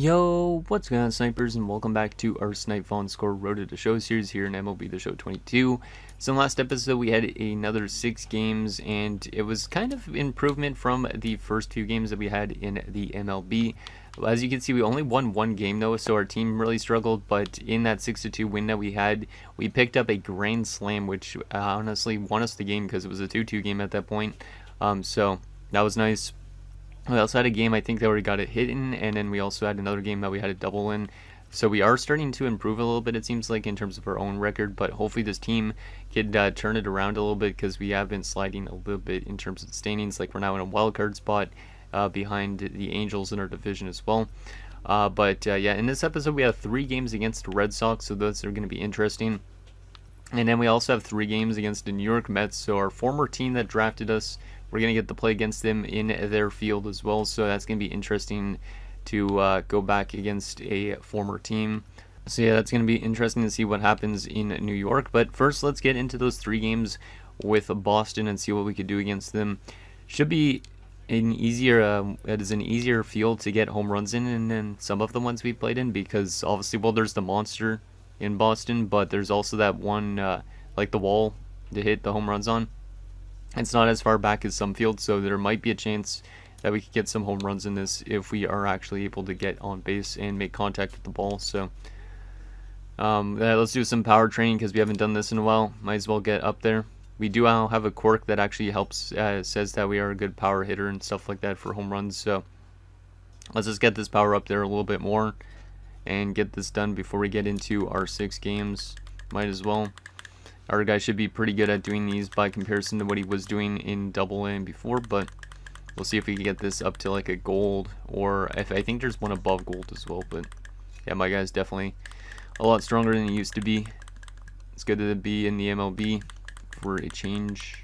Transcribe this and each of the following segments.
Yo, what's going on, snipers, and welcome back to our SnipeNScore Road to the Show series here in MLB The Show 22. So in the last episode we had another 6 games, and it was kind of improvement from the first 2 games that we had in the MLB. As you can see, we only won 1 game though, so our team really struggled, but in that 6-2 win that we had, we picked up a grand slam, which honestly won us the game because it was a 2-2 game at that point. So that was nice. We also had a game, I think, that we got it hit in, and then we also had another game that we had a double in. So we are starting to improve a little bit, it seems like, in terms of our own record, but hopefully this team could turn it around a little bit, because we have been sliding a little bit in terms of the standings. Like, we're now in a wild card spot behind the Angels in our division as well. Yeah, in this episode we have 3 games against the Red Sox, so those are going to be interesting. And then we also have 3 games against the New York Mets, so our former team that drafted us, we're going to get to play against them in their field as well, so that's going to be interesting to go back against a former team. So yeah, that's going to be interesting to see what happens in New York. But first, let's get into those 3 games with Boston and see what we could do against them. Should be an easier, it is an easier field to get home runs in than some of the ones we played in, because obviously, well, there's the monster in Boston, but there's also that one, like the wall to hit the home runs on. It's not as far back as some fields, so there might be a chance that we could get some home runs in this if we are actually able to get on base and make contact with the ball. So let's do some power training, because we haven't done this in a while. Might as well get up there. We do now have a quirk that actually helps, says that we are a good power hitter and stuff like that for home runs. So let's just get this power up there a little bit more and get this done before we get into our 6 games. Might as well. Our guy should be pretty good at doing these by comparison to what he was doing in Double-A before, but we'll see if we can get this up to like a gold, or if I think there's one above gold as well. But yeah, my guy's definitely a lot stronger than he used to be. It's good to be in the MLB for a change.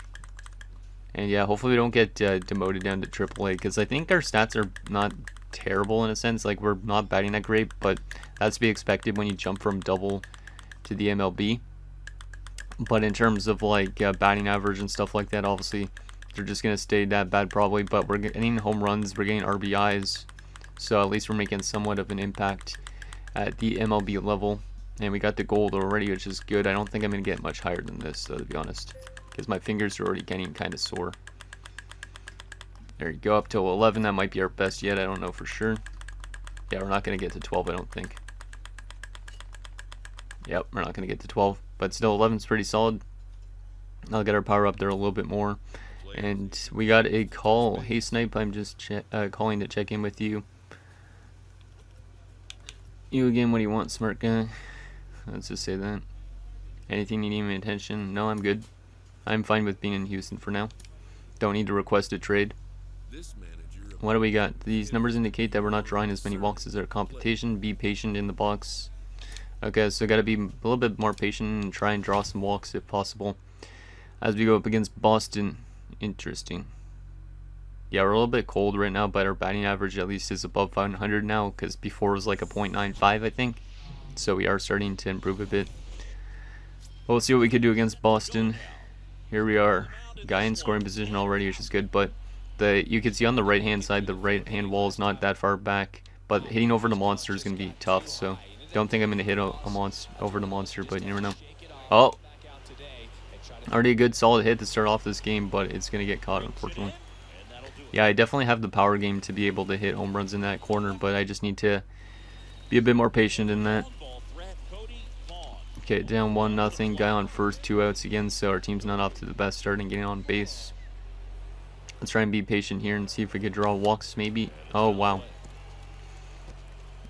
And yeah, hopefully we don't get demoted down to Triple-A, because I think our stats are not terrible in a sense. Like, we're not batting that great, but that's to be expected when you jump from double to the MLB. But in terms of like batting average and stuff like that, obviously they're just going to stay that bad probably. But we're getting home runs, we're getting RBIs, so at least we're making somewhat of an impact at the MLB level. And we got the gold already, which is good. I don't think I'm going to get much higher than this, though, to be honest, because my fingers are already getting kind of sore. There you go, up to 11. That might be our best yet, I don't know for sure. Yeah, we're not going to get to 12, I don't think. Yep, we're not going to get to 12. But still, 11 is pretty solid. I'll get our power up there a little bit more. And we got a call. Hey, Snipe, I'm just calling to check in with you. You again, what do you want, smart guy? Let's just say that. Anything you need my attention? No, I'm good. I'm fine with being in Houston for now. Don't need to request a trade. What do we got? These numbers indicate that we're not drawing as many walks as our competition. Be patient in the box. Okay, so gotta be a little bit more patient and try and draw some walks if possible as we go up against Boston. Interesting. Yeah, we're a little bit cold right now, but our batting average at least is above 500 now, because before it was like a .95, I think. So we are starting to improve a bit. Well, we'll see what we could do against Boston. Here we are, guy in scoring position already, which is good, but you can see on the right hand side, the right hand wall is not that far back, but hitting over the monster is going to be tough. So don't think I'm going to hit over the monster, but you never know. Oh, already a good solid hit to start off this game, but it's going to get caught, unfortunately. Yeah, I definitely have the power game to be able to hit home runs in that corner, but I just need to be a bit more patient in that. Okay, down 1-0, guy on first, 2 outs again, so our team's not off to the best start and getting on base. Let's try and be patient here and see if we could draw walks, maybe. Oh, wow.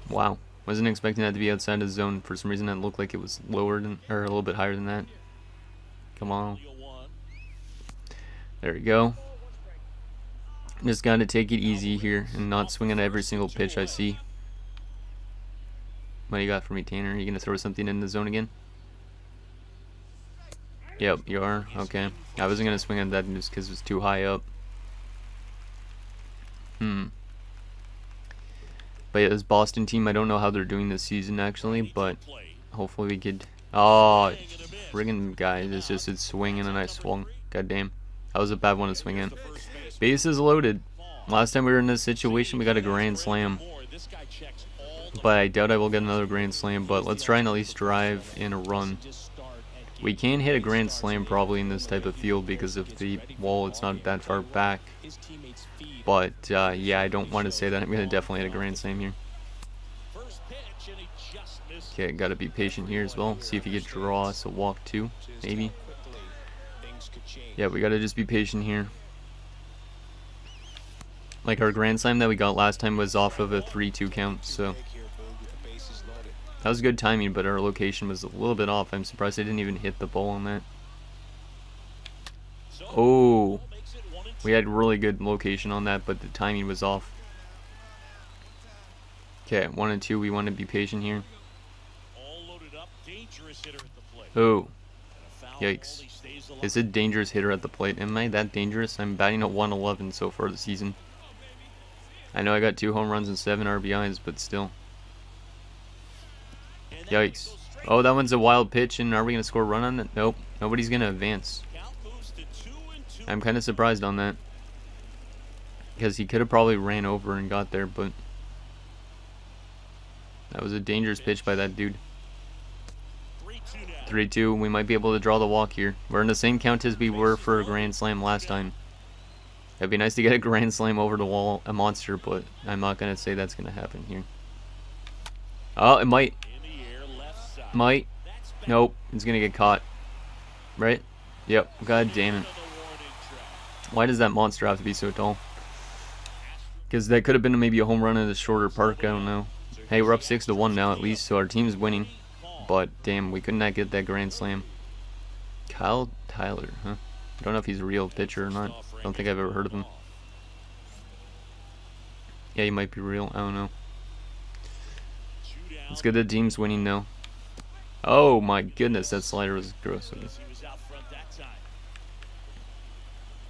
Wow. Wasn't expecting that to be outside the zone. For some reason, that looked like it was lower than, or a little bit higher than that. Come on. There we go. Just got to take it easy here and not swing on every single pitch I see. What do you got for me, Tanner? Are you going to throw something in the zone again? Yep, you are. Okay. I wasn't going to swing on that just because it was too high up. But yeah, this Boston team, I don't know how they're doing this season actually, but hopefully we could. Oh, friggin' guy, it's swinging and I swung. God damn, that was a bad one to swing in. Bases loaded. Last time we were in this situation, we got a grand slam. but I doubt I will get another grand slam. But let's try and at least drive in a run. We can hit a grand slam probably in this type of field because of the wall. It's not that far back. But yeah, I don't want to say that. I'm going to definitely hit a grand slam here. Okay, got to be patient here as well. See if he could draw us a walk too, maybe. Yeah, we got to just be patient here. Like our grand slam that we got last time was off of a 3-2 count, so that was good timing, but our location was a little bit off. I'm surprised I didn't even hit the ball on that. Oh, we had really good location on that, but the timing was off. Okay, 1 and 2, we want to be patient here. Oh, yikes. Is it dangerous hitter at the plate? Am I that dangerous? I'm batting at 111 so far this season. I know I got 2 home runs and 7 RBIs, but still. Yikes. Oh, that one's a wild pitch, and are we going to score a run on that? Nope. Nobody's going to advance. I'm kind of surprised on that. Because he could have probably ran over and got there, but that was a dangerous pitch by that dude. 3-2. We might be able to draw the walk here. We're in the same count as we were for a grand slam last time. It'd be nice to get a grand slam over the wall, a monster, but I'm not going to say that's going to happen here. Oh, it might. Might. Nope. It's going to get caught. Right? Yep. God damn it. Why does that monster have to be so tall? Because that could have been maybe a home run in a shorter park. I don't know. Hey, we're up 6-1 now at least, so our team's winning. But damn, we could not get that grand slam. Kyle Tyler, huh? I don't know if he's a real pitcher or not. I don't think I've ever heard of him. Yeah, he might be real. I don't know. It's good the team's winning though. Oh my goodness, that slider was gross. Okay.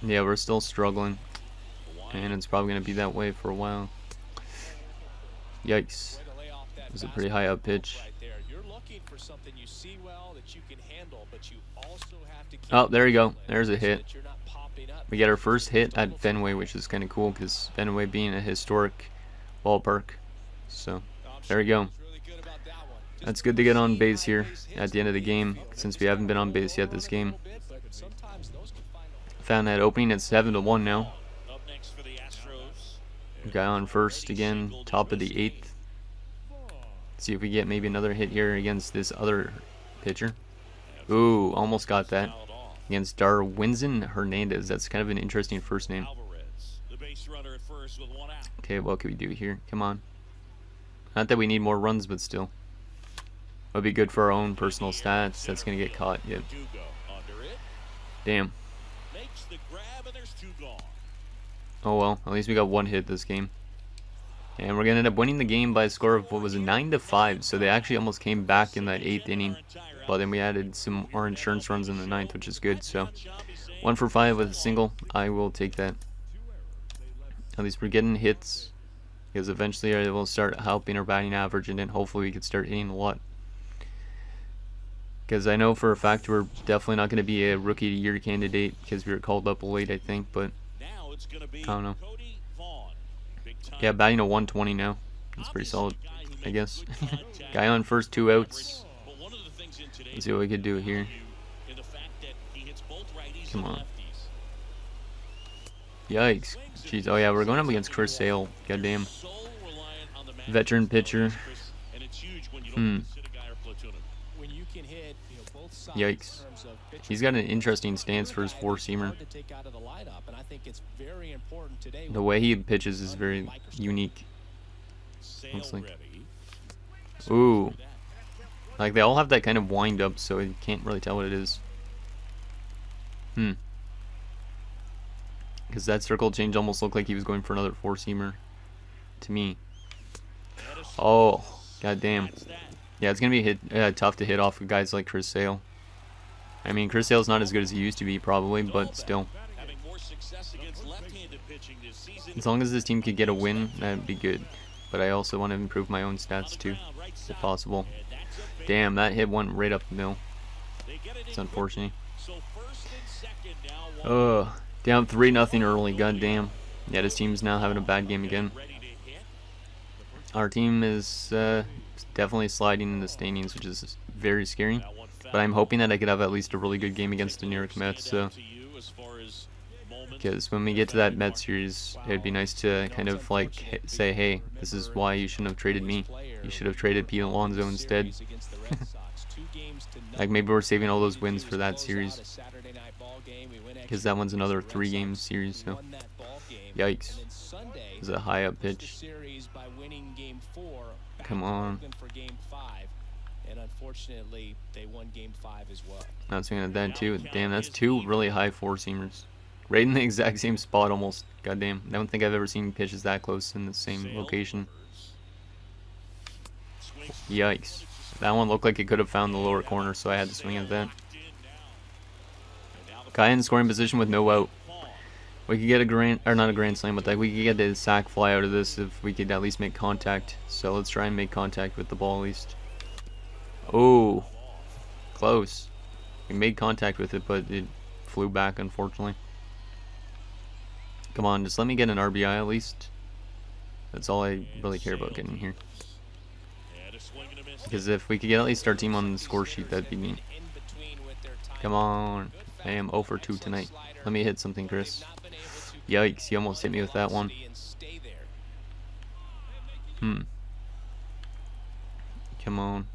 Yeah, we're still struggling. And it's probably going to be that way for a while. Yikes. It was a pretty high up pitch. Oh, there you go. There's a hit. We get our first hit at Fenway, which is kind of cool because Fenway being a historic ballpark. So, there we go. That's good to get on base here at the end of the game since we haven't been on base yet this game. Found that opening at 7-1 now. Guy on first again, top of the 8th. See if we get maybe another hit here against this other pitcher. Ooh, almost got that. Against Darwinson Hernandez. That's kind of an interesting first name. Okay, what can we do here? Come on. Not that we need more runs, but still. Would be good for our own personal stats. That's going to get caught. Yep. Damn. Oh well, at least we got 1 hit this game. And we're going to end up winning the game by a score of, what was it, 9-5. So they actually almost came back in that 8th inning. But then we added some more insurance runs in the 9th, which is good. So 1 for 5 with a single. I will take that. At least we're getting hits. Because eventually it will start helping our batting average. And then hopefully we can start hitting a lot. Because I know for a fact we're definitely not going to be a rookie of the year candidate. Because we were called up late, I think. But I don't know. Yeah, batting a 120 now. That's pretty solid, I guess. Guy on first, 2 outs. Let's see what we could do here. Come on. Yikes. Jeez. Oh yeah, we're going up against Chris Sale. Goddamn. Veteran pitcher. Yikes. He's got an interesting stance for his 4-seamer. The way he pitches is very unique. Looks like. Ooh. Like they all have that kind of wind up, so you can't really tell what it is. Because that circle change almost looked like he was going for another 4-seamer to me. Oh, goddamn. Yeah, it's going to be tough to hit off of guys like Chris Sale. I mean, Chris Sale's not as good as he used to be, probably, but still. As long as this team could get a win, that'd be good. But I also want to improve my own stats, too, if possible. Damn, that hit went right up the middle. It's unfortunate. Ugh. Down 3-0 early, goddamn. Yeah, this team's now having a bad game again. Our team is definitely sliding in the standings, which is very scary. But I'm hoping that I could have at least a really good game against the New York Mets. So, because when we get to that Mets series, it'd be nice to kind of like say, hey, this is why you shouldn't have traded me. You should have traded Pete Alonso instead. Like maybe we're saving all those wins for that series, because that one's another 3-game series. So, yikes! It's a high up pitch. Come on. And unfortunately, they won Game 5 as well. Not swinging at that too. Damn, that's 2 really high 4-seamers. Right in the exact same spot almost. Goddamn. I don't think I've ever seen pitches that close in the same location. Yikes. That one looked like it could have found the lower corner, so I had to swing at that. Guy in scoring position with no out. We could get a grand, or not a grand slam, but like we could get the sack fly out of this if we could at least make contact. So let's try and make contact with the ball at least. Oh, close. We made contact with it, but it flew back, unfortunately. Come on, just let me get an RBI at least. That's all I really care about getting here. Because if we could get at least our team on the score sheet, that'd be neat. Come on. I am 0 for 2 tonight. Let me hit something, Chris. Yikes, you almost hit me with that one. Come on.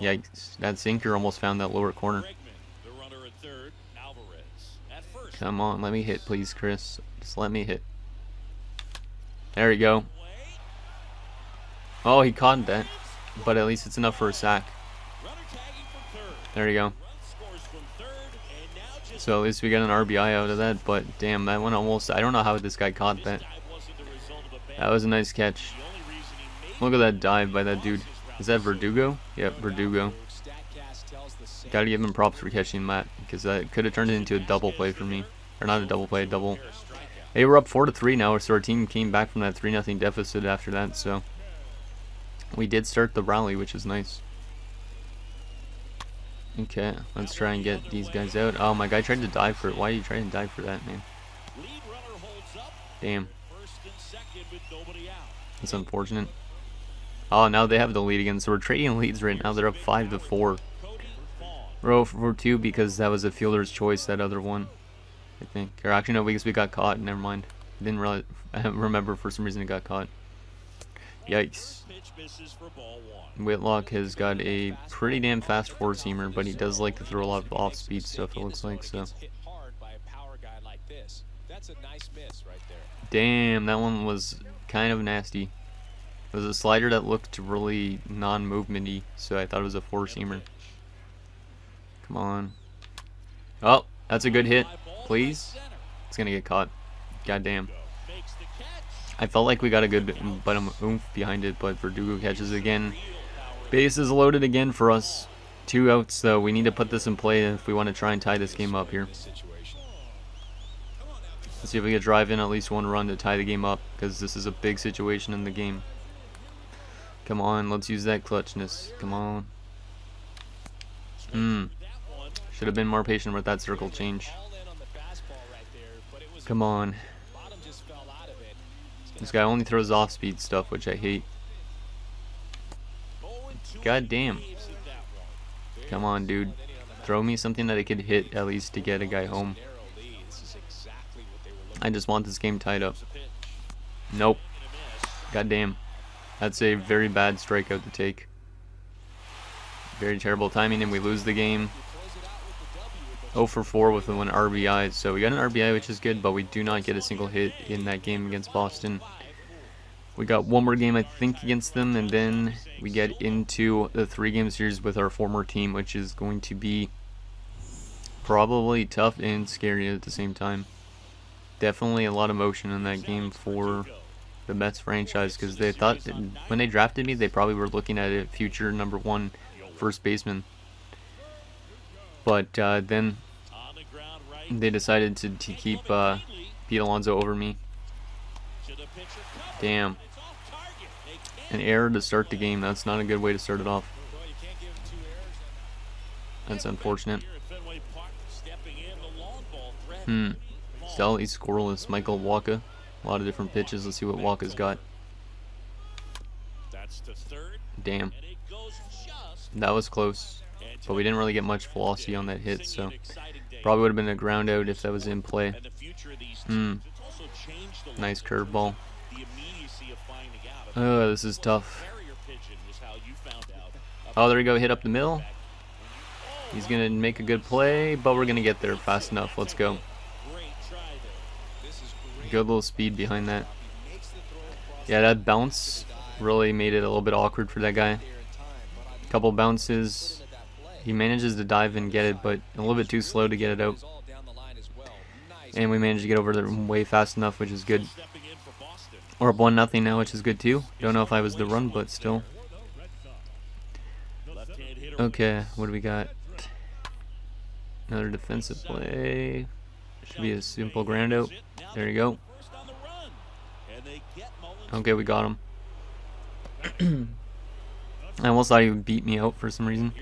Yikes, that sinker almost found that lower corner. Come on, let me hit, please, Chris. Just let me hit. There we go. Oh, he caught that. But at least it's enough for a sack. There you go. So at least we got an RBI out of that. But damn, that one almost... I don't know how this guy caught that. That was a nice catch. Look at that dive by that dude. Is that Verdugo? Yep, Verdugo. Gotta give him props for catching that, because that could have turned it into a double play for me. Or not a double play, a double. Hey, we're up 4-3 now, so our team came back from that 3-0 deficit after that, so we did start the rally, which is nice. Okay, let's try and get these guys out. Oh, my guy tried to dive for it. Why are you trying to dive for that, man? Damn. That's unfortunate. Oh, now they have the lead again, so we're trading leads right now. They're up 5-4. We're 0 for 2 because that was a fielder's choice, that other one, I think. Or actually, no, because we got caught. Never mind. Didn't really remember for some reason it got caught. Yikes. Whitlock has got a pretty damn fast 4-seamer, but he does like to throw a lot of off-speed stuff, it looks like, so. Damn, that one was kind of nasty. It was a slider that looked really non-movement-y, so I thought it was a 4-seamer. Come on. Oh, that's a good hit. Please. It's gonna get caught. Goddamn. I felt like we got a good oomph behind it, but Verdugo catches again. Bases loaded again for us. 2 outs, though. We need to put this in play if we want to try and tie this game up here. Let's see if we can drive in at least 1 run to tie the game up, because this is a big situation in the game. Come on, let's use that clutchness. Come on. Should have been more patient with that circle change. Come on. This guy only throws off-speed stuff, which I hate. God damn. Come on, dude. Throw me something that I could hit at least to get a guy home. I just want this game tied up. Nope. God damn. That's a very bad strikeout to take. Very terrible timing, and we lose the game. 0 for 4 with 1 RBI. So we got an RBI, which is good, but we do not get a single hit in that game against Boston. We got 1 more game, I think, against them, and then we get into the 3-game series with our former team, which is going to be probably tough and scary at the same time. Definitely a lot of motion in that game for the Mets franchise, because they thought when they drafted me, they probably were looking at a future #1 first baseman. But then they decided to keep Pete Alonso over me. Damn. An error to start the game. That's not a good way to start it off. That's unfortunate. Still tell. He's scoreless. Michael Walker. A lot of different pitches. Let's see what Walker's got. Damn. That was close. But we didn't really get much velocity on that hit, so probably would have been a ground out if that was in play. Nice curveball. Oh, this is tough. Oh, there we go. Hit up the middle. He's going to make a good play, but we're going to get there fast enough. Let's go. Good little speed behind that. Yeah, that bounce really made it a little bit awkward for that guy. Couple bounces. He manages to dive and get it, but a little bit too slow to get it out. And we managed to get over there way fast enough, which is good. We're up 1-0 now, which is good too. Don't know if I was the run, but still. Okay, what do we got? Another defensive play. Should be a simple ground out. There you go. Okay, we got him. I almost thought he would beat me out for some reason.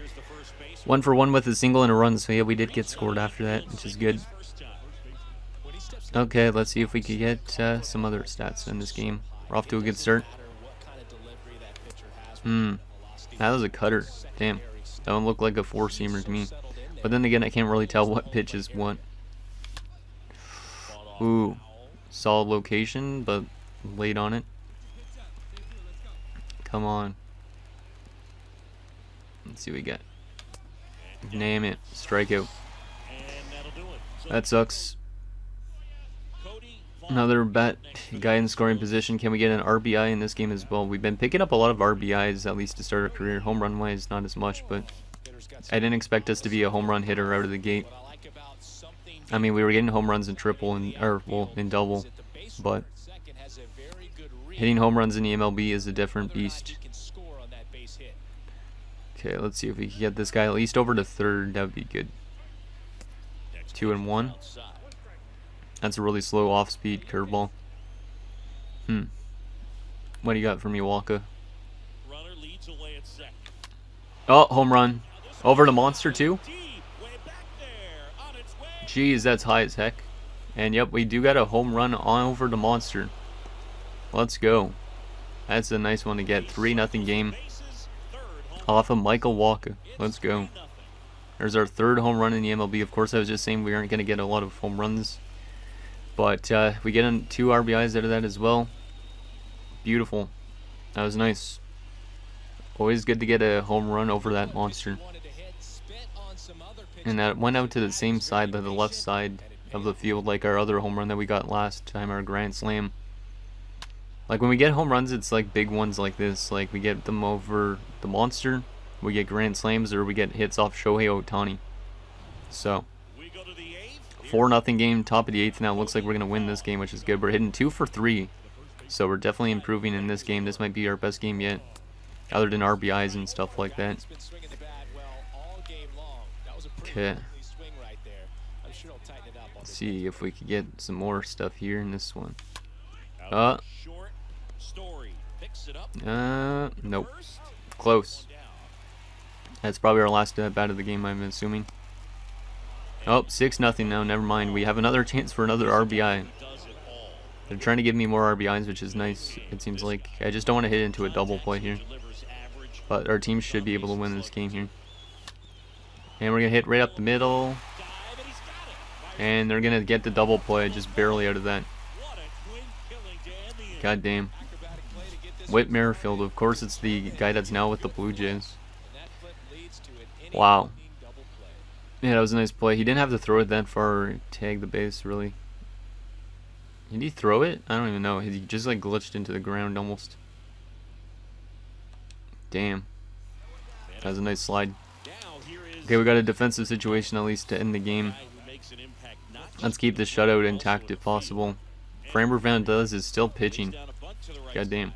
1 for 1 with a single and a run, so yeah, we did get scored after that, which is good. Okay, let's see if we could get some other stats in this game. We're off to a good start. That was a cutter. Damn. That one looked like a four-seamer to me. But then again, I can't really tell what pitch is what. Ooh. Solid location, but late on it. Come on. Let's see what we got. Name it. Strikeout. That sucks. Another bat guy in scoring position. Can we get an RBI in this game as well? We've been picking up a lot of RBIs, at least to start our career. Home run wise, not as much, but I didn't expect us to be a home run hitter out of the gate. I mean, we were getting home runs in triple and in double, but hitting home runs in the MLB is a different beast. Okay, let's see if we can get this guy at least over to third. That would be good. 2-1. That's a really slow off-speed curveball. What do you got for me, Walker? Oh, home run. Over to Monster, too? Jeez, that's high as heck. And yep, we do got a home run on over to Monster. Let's go. That's a nice one to get. 3-0 game. Off of Michael Walker. Let's go. There's our third home run in the MLB. Of course, I was just saying we aren't going to get a lot of home runs. But we get 2 RBIs out of that as well. Beautiful. That was nice. Always good to get a home run over that Monster. And that went out to the same side, the left side of the field, like our other home run that we got last time, our Grand Slam. Like when we get home runs, it's like big ones like this. Like we get them over the Monster, we get Grand Slams, or we get hits off Shohei Ohtani. So 4-0 game, top of the 8th now. Looks like we're going to win this game, which is good. We're hitting 2 for 3. So we're definitely improving in this game. This might be our best game yet, other than RBIs and stuff like that. Okay. Let's see if we could get some more stuff here in this one. Nope. Close. That's probably our last bat of the game, I'm assuming. Oh, 6-0 now. Never mind. We have another chance for another RBI. They're trying to give me more RBIs, which is nice, it seems like. I just don't want to hit into a double play here. But our team should be able to win this game here. And we're going to hit right up the middle. And they're going to get the double play just barely out of that. God damn. Whit Merrifield. Of course, it's the guy that's now with the Blue Jays. Wow. Yeah, that was a nice play. He didn't have to throw it that far or tag the base, really. Did he throw it? I don't even know. He just like glitched into the ground almost. Damn. That was a nice slide. Okay, we got a defensive situation at least to end the game. Let's keep the shutout intact if possible. Framber Valdez is still pitching. God damn.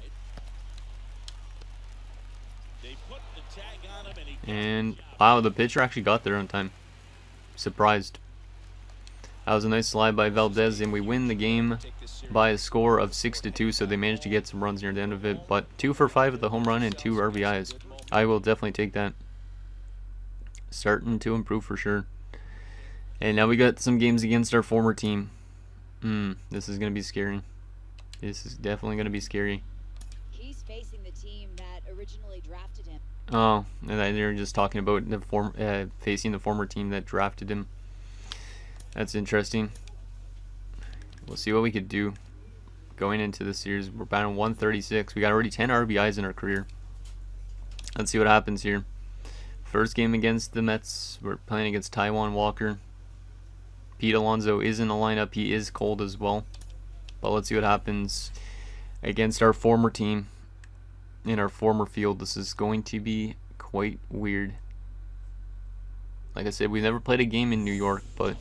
And wow, the pitcher actually got there on time. Surprised. That was a nice slide by Valdez, and we win the game by a score of 6-2. So they managed to get some runs near the end of it, but 2 for 5 with the home run and 2 RBIs. I will definitely take that. Starting to improve for sure. And now we got some games against our former team. This is gonna be scary. This is definitely gonna be scary. He's facing the team that originally drafted him. Oh, and they're just talking about the facing the former team that drafted him. That's interesting. We'll see what we could do going into the series. We're batting 136. We got already 10 RBIs in our career. Let's see what happens here. First game against the Mets. We're playing against Taijuan Walker. Pete Alonso is in the lineup. He is cold as well. But let's see what happens against our former team in our former field. This is going to be quite weird. Like I said, we never played a game in New York, but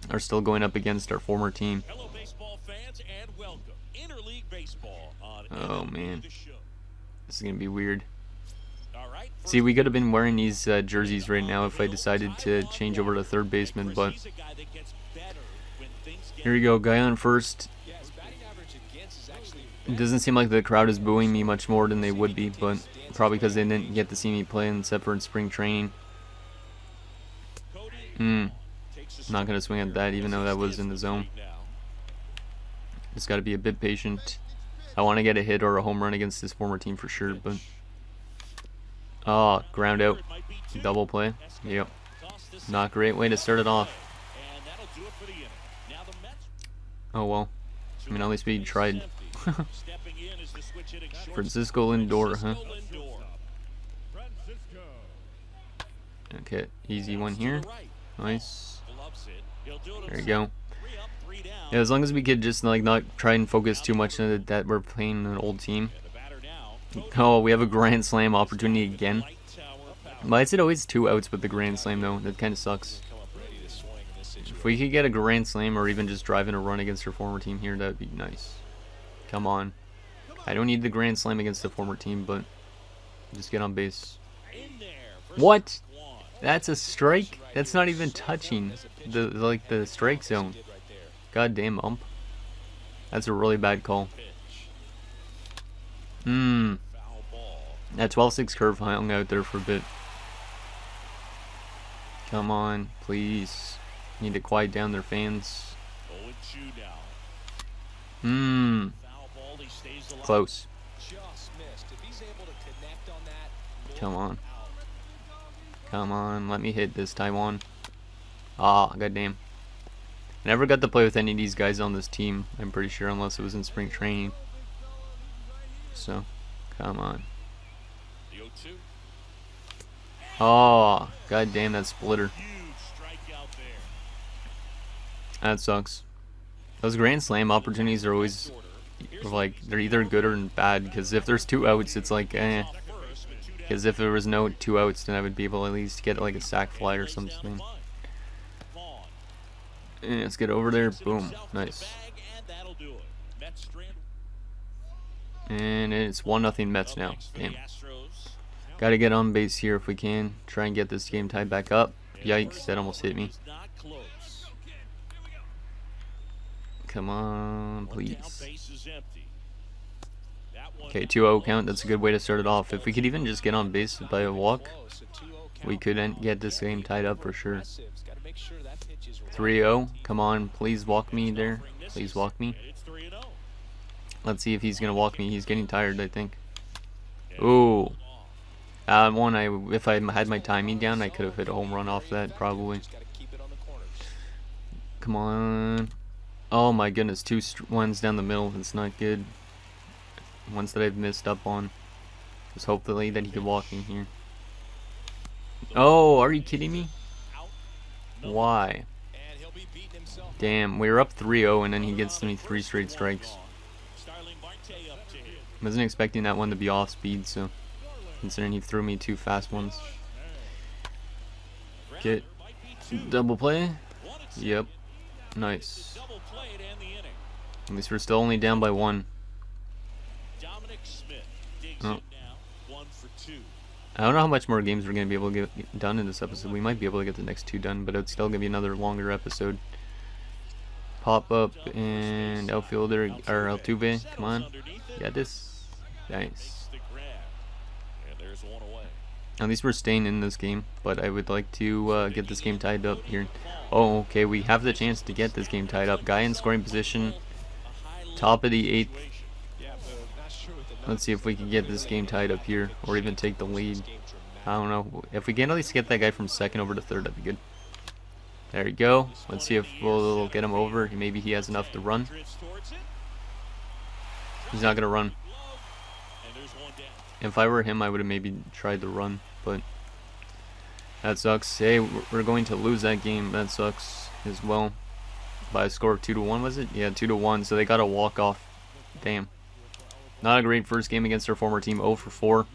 are still going up against our former team. Hello, baseball fans, and welcome. Interleague Baseball on Oh MLB man, The Show. this is gonna be weird. All right, See, we could have been wearing these jerseys right now if I decided to change over to third baseman, but he's a guy that gets better when things get here we go. Guy on first. Yeah, his batting average against is actually It doesn't seem like the crowd is booing me much more than they would be, but probably because they didn't get to see me play except for in spring training. Not gonna swing at that, even though that was in the zone. Just got to be a bit patient. I want to get a hit or a home run against this former team for sure, but oh, ground out, double play. Yep, not great way to start it off. And that'll do it for the inning. Now the Mets. Oh well, I mean at least we tried. Stepping in is the switch hitting short. Francisco Lindor, huh? Lindor. Okay, easy one here. Nice. Loves it. He'll do it There you go. 3 up, 3 down. Yeah, as long as we could just like not try and focus too much on that we're playing an old team. The batter now. Oh, we have a grand slam opportunity again. Right tower power. Why is it always 2 outs with the grand slam though? That kind of sucks. come up ready to swing in this situation. If we could get a grand slam or even just drive in a run against our former team here, that would be nice. Come on. I don't need the grand slam against the former team, but just get on base. In there for What? strike one. That's a strike? That's not even touching the strike zone. Did right there. Goddamn ump. That's a really bad call. Pitch. Mmm. Foul ball. That 12-6 curve hung out there for a bit. Come on, please. Need to quiet down their fans. 0-2 now. Mmm. Foul ball. He stays alive. Close. Just missed. If he's able to connect on that, Come on. Out. Come on, let me hit this Taiwan. Ah, goddamn. I never got to play with any of these guys on this team, I'm pretty sure, unless it was in spring training. So, come on. The 0-2. Oh, goddamn, that splitter. Huge strikeout there. That sucks. Those grand slam opportunities are always like they're either good or bad, because if there's 2 outs, it's like eh. Off first with 2 down. Because if there was no 2 outs, then I would be able to at least get like a sack fly or Lays down something. the bunt. Vaughn. Let's get over there. Takes it Boom. himself to the Nice. bag, and that'll do it. Mets strand. And it's 1-0 Mets Up now. next for the Damn. Astros. Gotta get on base here if we can. Try and get this game tied back up. Yikes, that almost hit me. He's not close. Come on, One down, please. base is empty. That one Okay, 2-0 count. That's a good way to start it off. If we could even just get on base by a walk, close. A 2-0 we count. could get this game tied up for sure. Aggressive. Gotta make sure that pitch is right. 3-0. Come on, please walk me there. Please walk me. And it's 3-0. Let's see if he's gonna walk me. He's getting tired, I think. Ooh. If I had my timing down, I could have hit a home run off that probably. Just gotta keep it on the corners. Come on. Oh my goodness, 2 ones down the middle. That's not good. Ones that I've missed up on. Just hopefully that he could walk me here. Oh, are you kidding me? Out. Why? And he'll be beating himself. Damn, we were up 3-0 and then he gets me 3 straight strikes. Starling Marte up to hit. Wasn't expecting that one to be off speed, so considering he threw me 2 fast ones. Get Might be 2. double play. 1-2. Yep. Nice. Double play to end the inning. At least we're still only down by 1. Dominic Smith digs Oh. it now. 1 for 2. I don't know how much more games we're going to be able to get done in this episode. We might be able to get the next 2 done, but it's still going to be another longer episode. Pop up and outfielder, or Altuve. Come on. Underneath it. Got this. Nice. Makes the grab. And there's one away. At least we're staying in this game, but I would like to get this game tied up here. Oh, okay, we have the chance to get this game tied up. Guy in scoring position, top of the 8th. Let's see if we can get this game tied up here, or even take the lead. I don't know. If we can at least get that guy from second over to third, that'd be good. There you go. Let's see if we'll get him over. Maybe he has enough to run. He's not going to run. If I were him, I would have maybe tried to run, but that sucks. Hey, we're going to lose that game. That sucks as well. By a score of 2-1, was it? Yeah, 2-1. So they got a walk-off. Damn. Not a great first game against our former team, 0 for 4.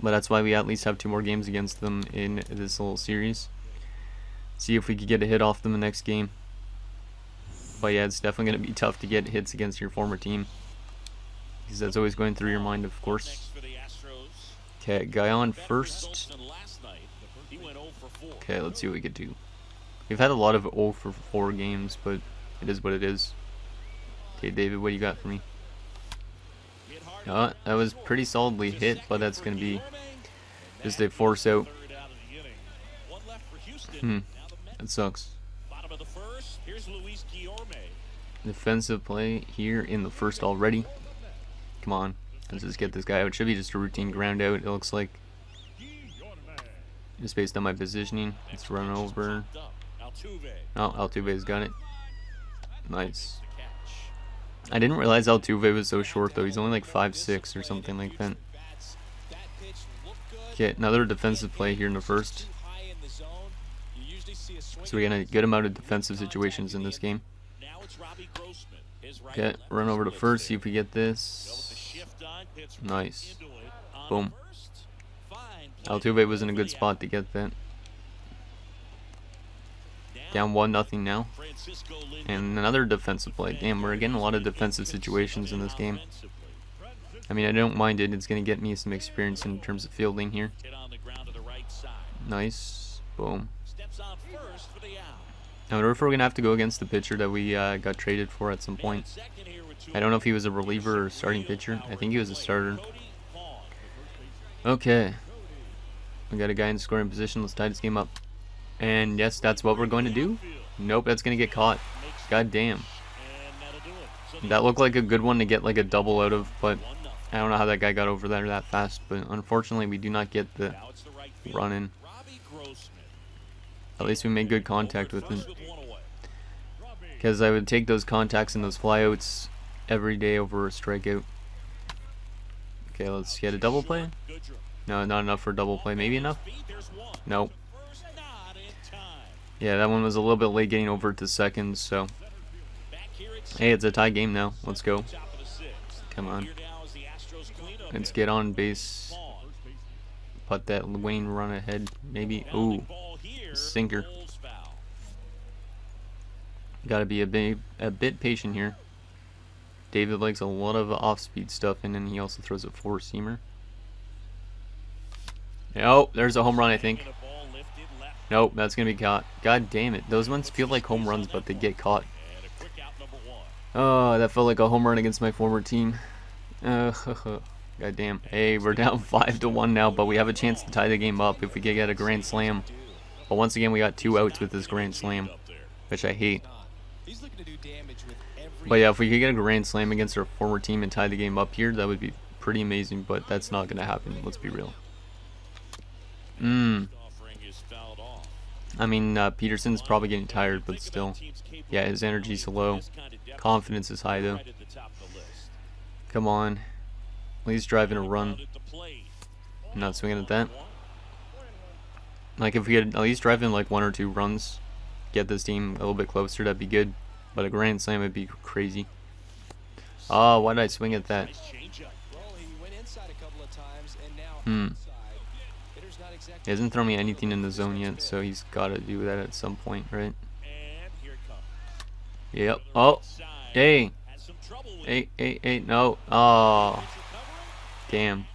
But that's why we at least have 2 more games against them in this little series. See if we could get a hit off them the next game. But yeah, it's definitely going to be tough to get hits against your former team, because that's always going through your mind, of course. Okay, guy on first. Okay, let's see what we could do. We've had a lot of 0 for 4 games, but it is what it is. Okay, David, what do you got for me? That was pretty solidly hit, but that's going to be just a force out. That sucks. Defensive play here in the first already. Come on, let's just get this guy out. It should be just a routine ground out, it looks like. Just based on my positioning. Let's run over. Oh, Altuve's got it. Nice. I didn't realize Altuve was so short though. He's only like 5'6" or something like that. Okay, another defensive play here in the first. So we're gonna get him out of defensive situations in this game. Okay, run over to first, see if we get this. Nice. Boom. Altuve was in a good spot to get that. Down 1-0 now. And another defensive play. Damn, we're getting a lot of defensive situations in this game. I mean, I don't mind it. It's going to get me some experience in terms of fielding here. Nice. Boom. I wonder if we're going to have to go against the pitcher that we got traded for at some point. I don't know if he was a reliever or a starting pitcher. I think he was a starter. Okay. We got a guy in scoring position. Let's tie this game up. And yes, that's what we're going to do. Nope, that's going to get caught. God damn. That looked like a good one to get like a double out of, but I don't know how that guy got over there that fast. But unfortunately, we do not get the run in. At least we made good contact with him. Because I would take those contacts and those flyouts every day over a strikeout. Okay, let's get a double play. No, not enough for a double play. Maybe enough? Nope. Yeah, that one was a little bit late getting over to second, so. Hey, it's a tie game now. Let's go. Come on. Let's get on base. Put that winning run ahead. Maybe. Ooh. Sinker. Gotta be a bit patient here. David likes a lot of off-speed stuff, and then he also throws a four-seamer. Oh, there's a home run, I think. Nope, that's gonna be caught. God damn it. Those ones feel like home runs, but they get caught. Oh, that felt like a home run against my former team. God damn. Hey, we're down 5-1 now, but we have a chance to tie the game up if we can get a grand slam. But once again, we got 2 outs with this grand slam, which I hate. But yeah, if we could get a grand slam against our former team and tie the game up here, that would be pretty amazing, but that's not gonna happen. Let's be real. I mean, Peterson's probably getting tired, but still. Yeah, his energy's low. Confidence is high, though. Come on. At least driving a run. I'm not swinging at that. Like, if we had at least driving like 1 or 2 runs, get this team a little bit closer, that'd be good. But a grand slam would be crazy. Oh, why did I swing at that? He hasn't thrown me anything in the zone yet, so he's got to do that at some point, right? Yep. Oh, hey. Hey, no. Oh, damn.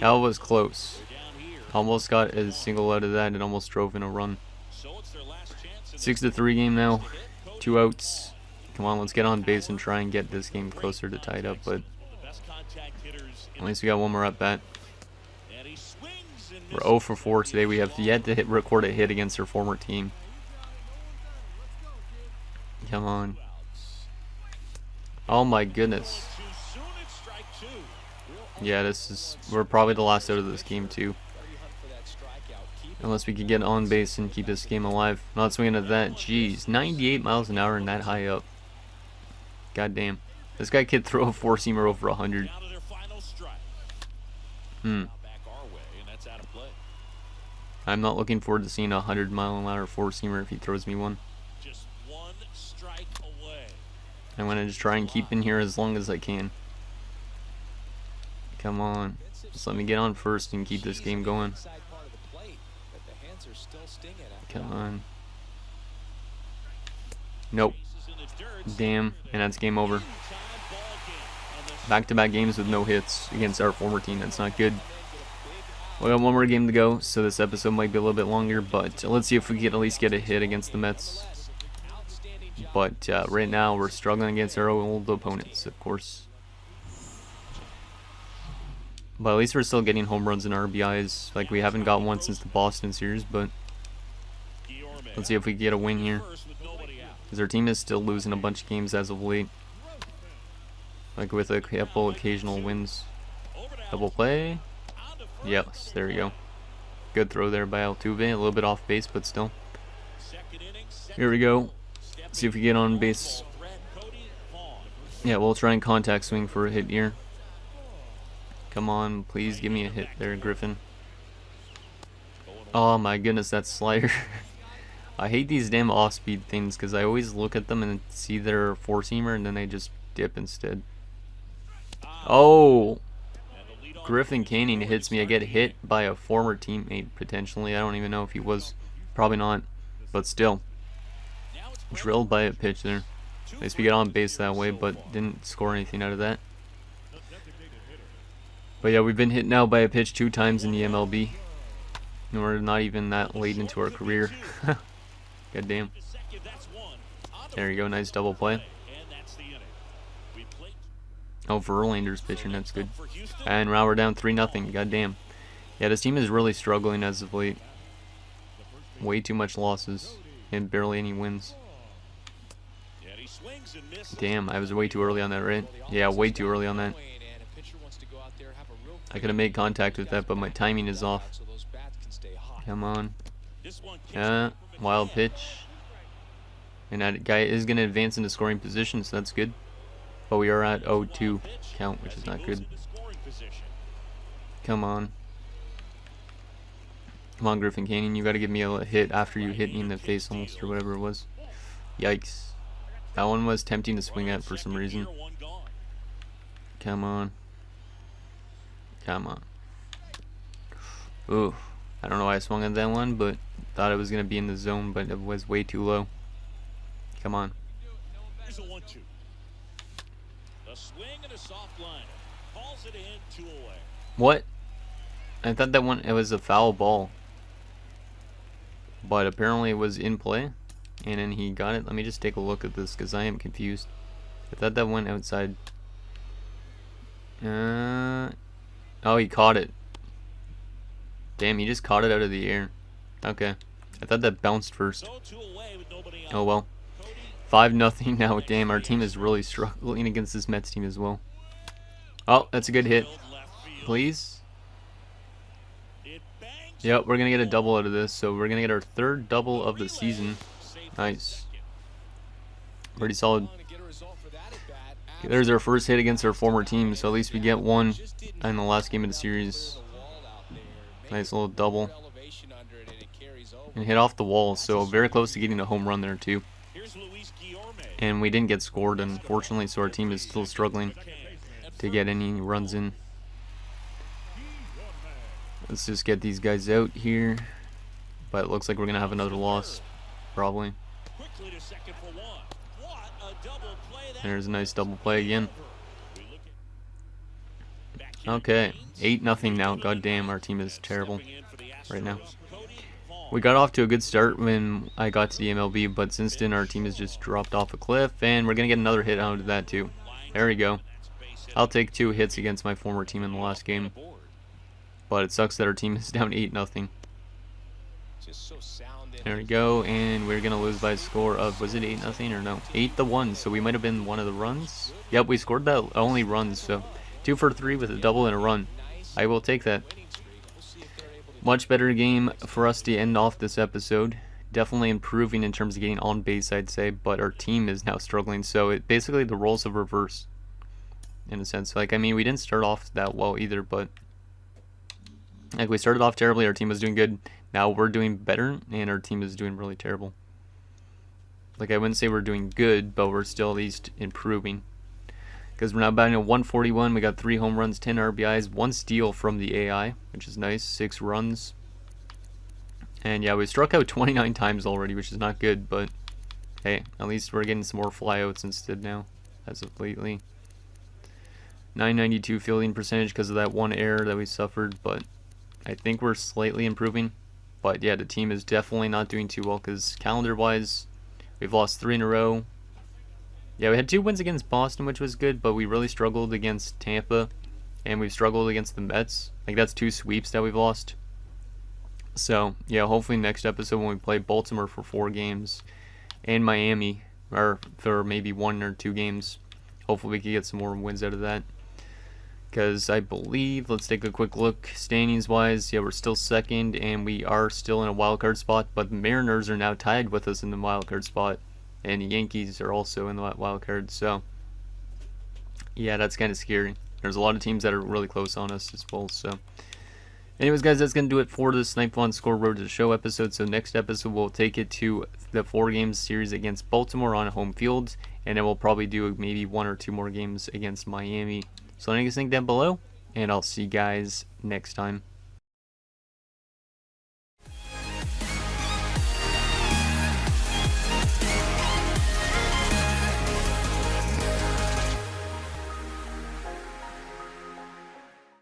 That was close. Almost got a single out of that and almost drove in a run. 6-3 game now. 2 outs. Come on, let's get on base and try and get this game closer to tied up, but at least we got one more at bat. He swings and We're misses. 0 for 4 today. We have yet to record a hit against our former team. Come on. Oh my goodness. Too soon, it's strike two. Yeah, we're probably the last out of this game too. Unless we could get on base and keep this game alive. Not swinging at that. Jeez, 98 miles an hour and that high up. God damn. This guy could throw a four-seamer over 100. Down to their final strike. Hmm. Now back our way, and that's out of play. I'm not looking forward to seeing a 100-mile-an-hour four-seamer if he throws me one. Just one strike away. I'm going to just try and keep in here as long as I can. Come on. Just let me get on first and keep this game going. Come on. Nope. Bases in the dirt. Damn. And that's game over. Back-to-back games with no hits against our former team. That's not good. We got one more game to go, so this episode might be a little bit longer, but let's see if we can at least get a hit against the Mets. But right now, we're struggling against our old opponents, of course. But at least we're still getting home runs and RBIs. Like, we haven't got one since the Boston series, but let's see if we can get a win here. Because our team is still losing a bunch of games as of late. Like, with a couple occasional wins. Double play. Yes, there we go. Good throw there by Altuve. A little bit off base, but still. Here we go. See if we get on base. Yeah, we'll try and contact swing for a hit here. Come on, please give me a hit there, Griffin. Oh my goodness, that slider. I hate these damn off-speed things because I always look at them and see their four-seamer and then they just dip instead. Oh! Griffin Canning hits me. I get hit by a former teammate, potentially. I don't even know if he was. Probably not. But still. Drilled by a pitch there. At least we get on base that way, but didn't score anything out of that. But yeah, we've been hit now by a pitch 2 times in the MLB. And we're not even that late into our career. God damn. There you go, nice double play. Oh, Verlander's pitching, that's good. And now we're down 3-0, god damn. Yeah, this team is really struggling as of late. Way too much losses and barely any wins. Damn, I was way too early on that, right? Yeah, way too early on that. I could have made contact with that, but my timing is off. Come on. Wild pitch. And that guy is going to advance into scoring position, so that's good. But we are at 0-2 count, which is not good. Come on. Come on, Griffin Canyon. You got to give me a hit after you hit me in the face almost, or whatever it was. Yikes. That one was tempting to swing at for some reason. Come on. Come on. Ooh. I don't know why I swung at that one, but thought it was going to be in the zone, but it was way too low. Come on. Here's a 1-2. A swing and a soft line. Calls it in, 2 away. What? I thought that one, it was a foul ball. But apparently it was in play. And then he got it. Let me just take a look at this because I am confused. I thought that went outside. Oh, he caught it. Damn, he just caught it out of the air. Okay. I thought that bounced first. Oh well. 5-0 now. Damn, our team is really struggling against this Mets team as well. Oh, that's a good hit. Please. Yep, we're going to get a double out of this. So we're going to get our 3rd double of the season. Nice. Pretty solid. There's our first hit against our former team. So at least we get one in the last game of the series. Nice little double. And hit off the wall. So very close to getting a home run there too. And we didn't get scored, unfortunately, so our team is still struggling to get any runs in. Let's just get these guys out here. But it looks like we're going to have another loss, probably. There's a nice double play again. Okay, 8-0 now. God damn, our team is terrible right now. We got off to a good start when I got to the MLB, but since then our team has just dropped off a cliff, and we're going to get another hit out of that too. There we go. I'll take 2 hits against my former team in the last game. but it sucks that our team is down 8-0. Just so sound in There we go, and we're gonna lose by a score of, was it 8-0 or no? 8-1. So we might have been one of the runs. Yep, we scored that only runs. So 2 for 3 with a double and a run. I will take that. Much better game for us to end off this episode. Definitely improving in terms of getting on base, I'd say, but our team is now struggling. So it basically the roles have reversed in a sense. Like, I mean, we didn't start off that well either, but like we started off terribly, our team was doing good. Now we're doing better, and our team is doing really terrible. Like, I wouldn't say we're doing good, but we're still at least improving. Because we're now batting at 141. We got 3 home runs, 10 RBIs, 1 steal from the AI, which is nice, 6 runs. And yeah, we struck out 29 times already, which is not good, but hey, at least we're getting some more flyouts instead now, as of lately. 992 fielding percentage because of that one error that we suffered, but I think we're slightly improving. But yeah, the team is definitely not doing too well because calendar-wise, we've lost 3 in a row. Yeah, we had 2 wins against Boston, which was good, but we really struggled against Tampa, and we've struggled against the Mets. Like, that's 2 sweeps that we've lost. So, yeah, hopefully next episode when we play Baltimore for 4 games, and Miami, or for maybe 1 or 2 games, hopefully we can get some more wins out of that. Because I believe, let's take a quick look, standings-wise, yeah, we're still second, and we are still in a wild card spot, but the Mariners are now tied with us in the wild card spot. And the Yankees are also in the wild card, so yeah, that's kind of scary. There's a lot of teams that are really close on us as well. So anyways, guys, that's going to do it for the SnipeNScore Road to the Show episode. So next episode, we'll take it to the 4 games series against Baltimore on home field, and then we'll probably do maybe 1 or 2 more games against Miami. So let me know what you think down below, and I'll see you guys next time.